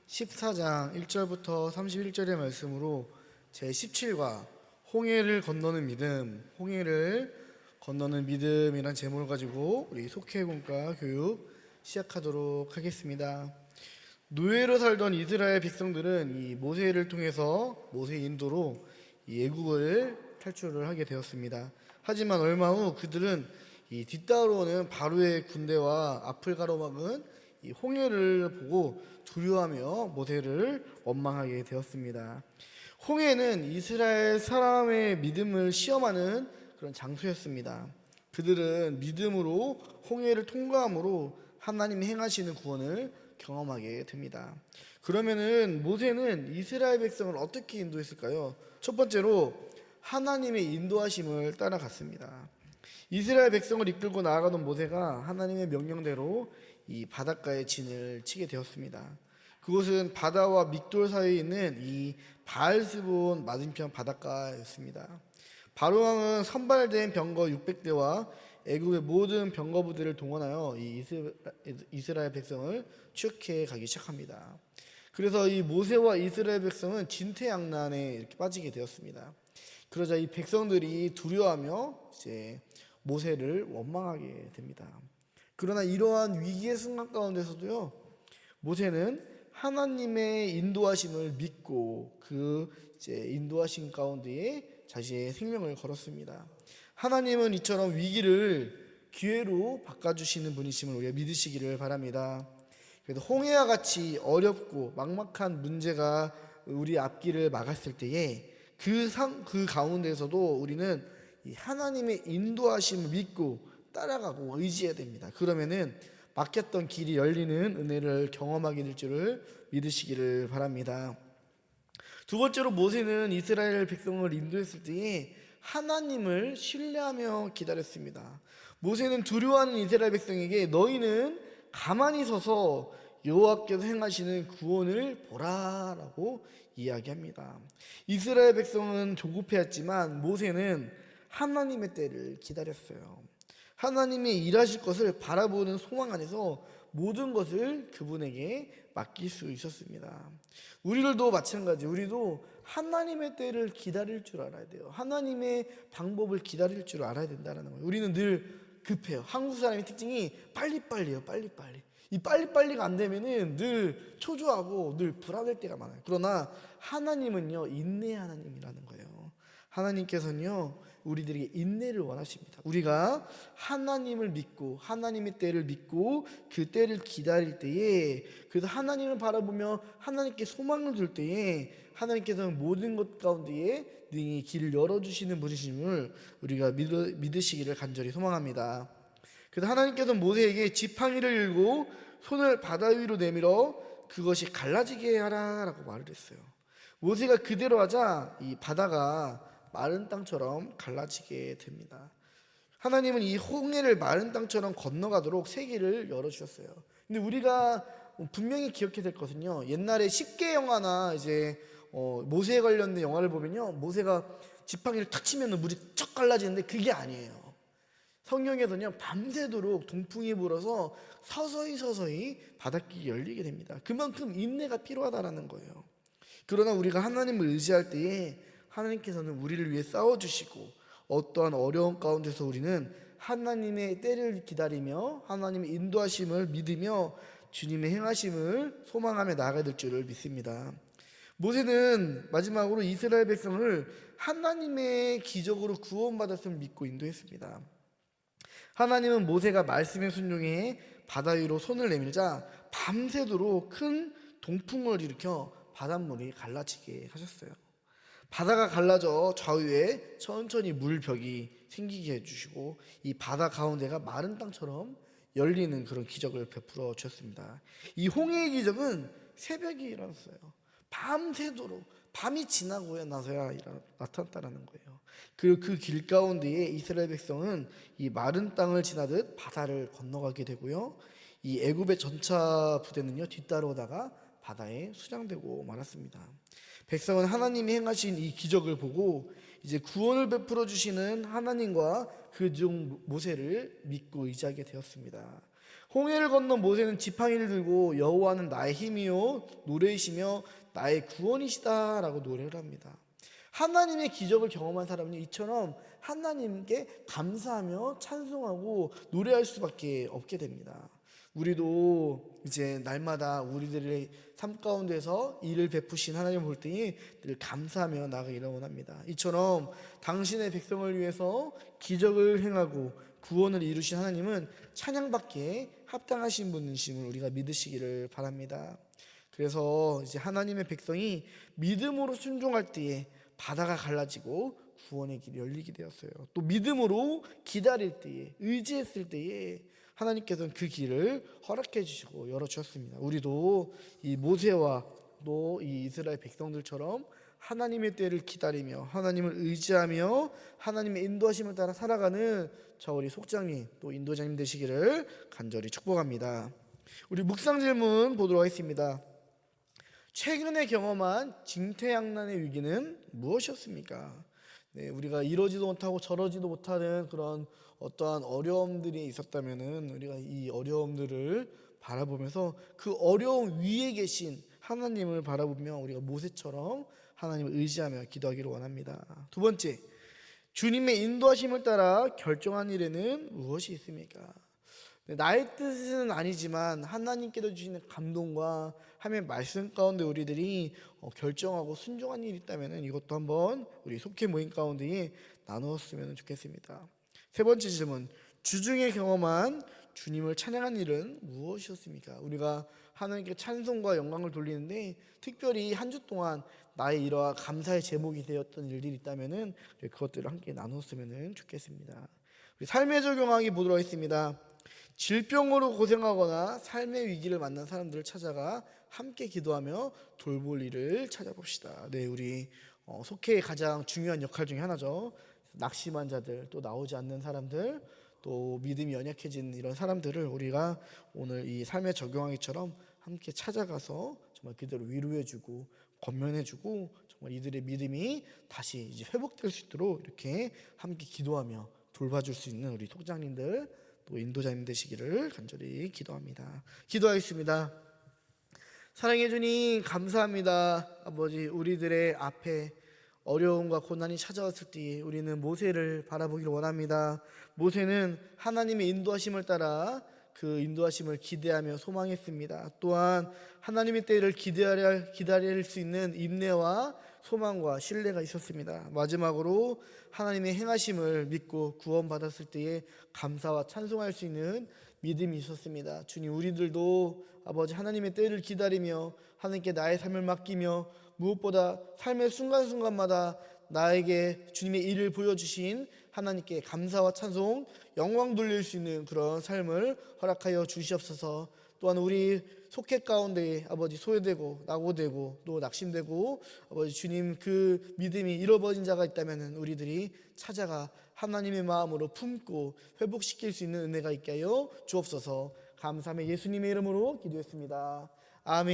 14장 1절부터 31절의 말씀으로 제17과 홍해를 건너는 믿음이란 제목을 가지고 우리 속회군과 교육 시작하도록 하겠습니다. 노예로 살던 이스라엘 백성들은 이 모세를 통해서 모세 인도로 이 애국을 탈출을 하게 되었습니다. 하지만 얼마 후 그들은 이 뒤따라오는 바로의 군대와 앞을 가로막은 이 홍해를 보고 두려워하며 모세를 원망하게 되었습니다. 홍해는 이스라엘 사람의 믿음을 시험하는 그런 장소였습니다. 그들은 믿음으로 홍해를 통과함으로 하나님이 행하시는 구원을 경험하게 됩니다. 그러면은 모세는 이스라엘 백성을 어떻게 인도했을까요? 첫 번째로 하나님의 인도하심을 따라갔습니다. 이스라엘 백성을 이끌고 나아가던 모세가 하나님의 명령대로 이 바닷가에 진을 치게 되었습니다. 그곳은 바다와 믹돌 사이에 있는 이 바알스본 맞은편 바닷가였습니다. 바로 왕은 선발된 병거 600대와 애굽의 모든 병거 부대를 동원하여 이 이스라엘 백성을 추격해 가기 시작합니다. 그래서 이 모세와 이스라엘 백성은 진퇴양난에 이렇게 빠지게 되었습니다. 그러자 이 백성들이 두려워하며 이제 모세를 원망하게 됩니다. 그러나 이러한 위기의 순간 가운데서도요, 모세는 하나님의 인도하심을 믿고 그 이제 인도하심 가운데에 자신의 생명을 걸었습니다. 하나님은 이처럼 위기를 기회로 바꿔주시는 분이심을 우리가 믿으시기를 바랍니다. 그래도 홍해와 같이 어렵고 막막한 문제가 우리 앞길을 막았을 때에 그 가운데에서도 우리는 이 하나님의 인도하심을 믿고 따라가고 의지해야 됩니다. 그러면은 막혔던 길이 열리는 은혜를 경험하게 될 줄을 믿으시기를 바랍니다. 두 번째로 모세는 이스라엘 백성을 인도했을 때에 하나님을 신뢰하며 기다렸습니다. 모세는 두려워하는 이스라엘 백성에게 너희는 가만히 서서 여호와께서 행하시는 구원을 보라라고 이야기합니다. 이스라엘 백성은 조급해했지만 모세는 하나님의 때를 기다렸어요. 하나님이 일하실 것을 바라보는 소망 안에서 모든 것을 그분에게 맡길 수 있었습니다. 우리들도 마찬가지, 우리도 하나님의 때를 기다릴 줄 알아야 돼요. 하나님의 방법을 기다릴 줄 알아야 된다는 거예요. 우리는 늘 급해요. 한국 사람의 특징이 빨리빨리요, 빨리빨리. 이 빨리빨리가 안 되면은 늘 초조하고 늘 불안할 때가 많아요. 그러나 하나님은요, 인내 하나님이라는 거예요. 하나님께서는요, 우리들에게 인내를 원하십니다. 우리가 하나님을 믿고 하나님의 때를 믿고 그 때를 기다릴 때에, 그래서 하나님을 바라보며 하나님께 소망을 둘 때에 하나님께서는 모든 것 가운데에 능히 길을 열어주시는 분이심을 우리가 믿으시기를 간절히 소망합니다. 그래서 하나님께서는 모세에게 지팡이를 일고 손을 바다 위로 내밀어 그것이 갈라지게 하라라고 말을 했어요. 모세가 그대로 하자 이 바다가 마른 땅처럼 갈라지게 됩니다. 하나님은 이 홍해를 마른 땅처럼 건너가도록 세기를 열어주셨어요. 근데 우리가 분명히 기억해야 될 것은요, 옛날에 10개 영화나 이제 모세에 관련된 영화를 보면요, 모세가 지팡이를 탁 치면 물이 쩍 갈라지는데 그게 아니에요. 성경에서는요, 밤새도록 동풍이 불어서 서서히 바닷길이 열리게 됩니다. 그만큼 인내가 필요하다라는 거예요. 그러나 우리가 하나님을 의지할 때에 하나님께서는 우리를 위해 싸워주시고 어떠한 어려운 가운데서 우리는 하나님의 때를 기다리며 하나님의 인도하심을 믿으며 주님의 행하심을 소망하며 나아가야 될 줄을 믿습니다. 모세는 마지막으로 이스라엘 백성을 하나님의 기적으로 구원받았음을 믿고 인도했습니다. 하나님은 모세가 말씀에 순종해 바다 위로 손을 내밀자 밤새도록 큰 동풍을 일으켜 바닷물이 갈라지게 하셨어요. 바다가 갈라져 좌우에 천천히 물벽이 생기게 해주시고 이 바다 가운데가 마른 땅처럼 열리는 그런 기적을 베풀어 주셨습니다. 이 홍해의 기적은 새벽에 일어났어요. 밤새도록 밤이 지나고 나서야 나타났다는 거예요. 그리고 그 길 가운데에 이스라엘 백성은 이 마른 땅을 지나듯 바다를 건너가게 되고요, 이 애굽의 전차 부대는요 뒤따라오다가 바다에 수장되고 말았습니다. 백성은 하나님이 행하신 이 기적을 보고 이제 구원을 베풀어 주시는 하나님과 그 종 모세를 믿고 의지하게 되었습니다. 홍해를 건넌 모세는 지팡이를 들고 여호와는 나의 힘이요 노래이시며 나의 구원이시다라고 노래를 합니다. 하나님의 기적을 경험한 사람은 이처럼 하나님께 감사하며 찬송하고 노래할 수밖에 없게 됩니다. 우리도 이제 날마다 우리들의 삶 가운데서 일을 베푸신 하나님을 볼 때에 늘 감사하며 나아가기를 원합니다. 이처럼 당신의 백성을 위해서 기적을 행하고 구원을 이루신 하나님은 찬양받기에 합당하신 분이심을 우리가 믿으시기를 바랍니다. 그래서 이제 하나님의 백성이 믿음으로 순종할 때에 바다가 갈라지고 구원의 길이 열리게 되었어요. 또 믿음으로 기다릴 때에, 의지했을 때에 하나님께서는 그 길을 허락해 주시고 열어주셨습니다. 우리도 이 모세와 또 이 이스라엘 백성들처럼 하나님의 때를 기다리며 하나님을 의지하며 하나님의 인도하심을 따라 살아가는 저 우리 속장님 또 인도자님 되시기를 간절히 축복합니다. 우리 묵상 질문 보도록 하겠습니다. 최근에 경험한 징태양난의 위기는 무엇이었습니까? 네, 우리가 이러지도 못하고 저러지도 못하는 그런 어떠한 어려움들이 있었다면은 우리가 이 어려움들을 바라보면서 그 어려움 위에 계신 하나님을 바라보며 우리가 모세처럼 하나님을 의지하며 기도하기를 원합니다. 두 번째, 주님의 인도하심을 따라 결정한 일에는 무엇이 있습니까? 나의 뜻은 아니지만 하나님께서 주시는 감동과 하나님의 말씀 가운데 우리들이 결정하고 순종한 일이 있다면 이것도 한번 우리 속회 모임 가운데 나누었으면 좋겠습니다. 세 번째 질문, 주중에 경험한 주님을 찬양한 일은 무엇이었습니까? 우리가 하나님께 찬송과 영광을 돌리는데 특별히 한 주 동안 나의 이러한 감사의 제목이 되었던 일들이 있다면 그것들을 함께 나누었으면 좋겠습니다. 우리 삶의 적용하기 보도록 하겠습니다. 질병으로 고생하거나 삶의 위기를 만난 사람들을 찾아가 함께 기도하며 돌볼 일을 찾아봅시다. 네, 우리 속회의 가장 중요한 역할 중에 하나죠. 낙심한 자들, 또 나오지 않는 사람들, 또 믿음이 연약해진 이런 사람들을 우리가 오늘 이 삶의 적용하기처럼 함께 찾아가서 정말 그들을 위로해주고 권면해주고 정말 이들의 믿음이 다시 이제 회복될 수 있도록 이렇게 함께 기도하며 돌봐줄 수 있는 우리 속장님들 또 인도자님 되시기를 간절히 기도합니다. 기도하겠습니다. 사랑해 주님 감사합니다. 아버지, 우리들의 앞에 어려움과 고난이 찾아왔을 때 우리는 모세를 바라보기를 원합니다. 모세는 하나님의 인도하심을 따라 그 인도하심을 기대하며 소망했습니다. 또한 하나님의 때를 기다릴 수 있는 인내와 소망과 신뢰가 있었습니다. 마지막으로 하나님의 행하심을 믿고 구원받았을 때에 감사와 찬송할 수 있는 믿음이 있었습니다. 주님, 우리들도 아버지 하나님의 때를 기다리며 하나님께 나의 삶을 맡기며 무엇보다 삶의 순간순간마다 나에게 주님의 일을 보여주신 하나님께 감사와 찬송, 영광 돌릴 수 있는 그런 삶을 허락하여 주시옵소서. 또한 우리 속회 가운데 아버지 소외되고 낙오되고 또 낙심되고 아버지 주님 그 믿음이 잃어버린 자가 있다면 우리들이 찾아가 하나님의 마음으로 품고 회복시킬 수 있는 은혜가 있게 하여 주옵소서. 감사하며 예수님의 이름으로 기도했습니다. 아멘.